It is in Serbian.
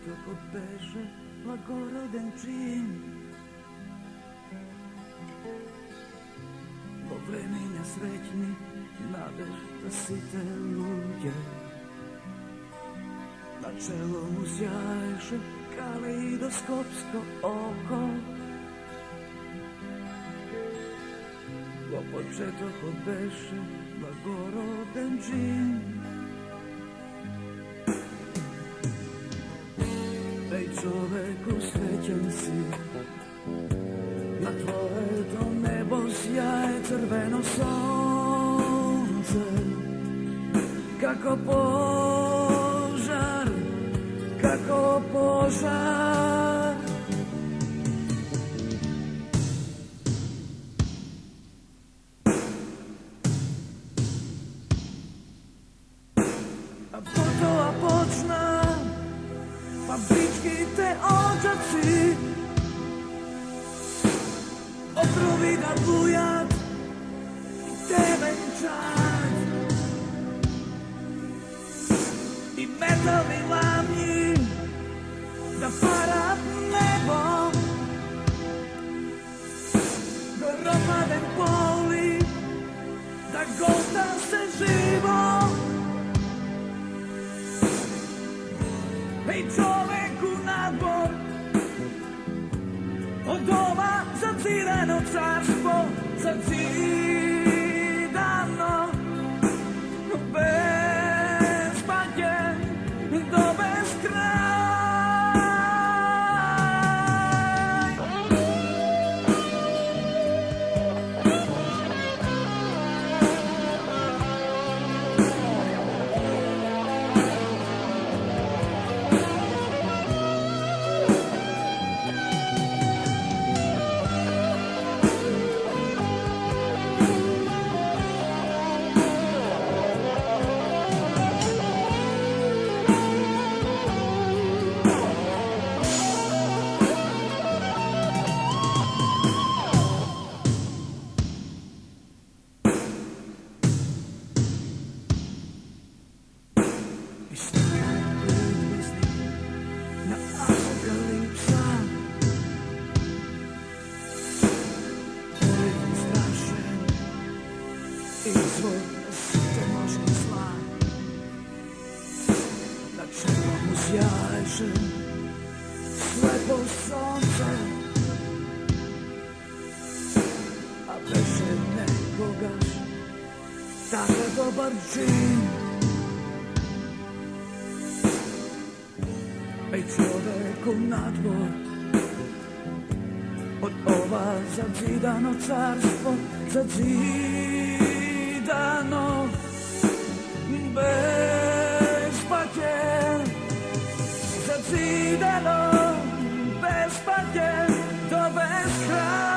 početok od beže lagoroden čin. Bo vremenja srećni nadež da site luđe. Na čelo mu sjajše kaleidoskopsko oko. Bo početok od beže lagoroden čin. Ej čoveku srećan si, na tvoje to nebo sjaje crveno sonce. Kako požar, kako požar. A potova počna, fabrički te očaci, otrovi da bujat i te venčat. I metalni lamnji da para nebo, gromaden poli da golda se živo. Ej čoveku nadbor, od ova zazidano carstvo, zazidano bez patnje do beskraja. Izvor te možni zla, na čelo mu sjajše slepo sonce, a beše nekogaš takav dobar čin. Ej čoveku nadvor, od ova zazidano carstvo, zazidano bez patnje, zazidano bez patnje do beskraja.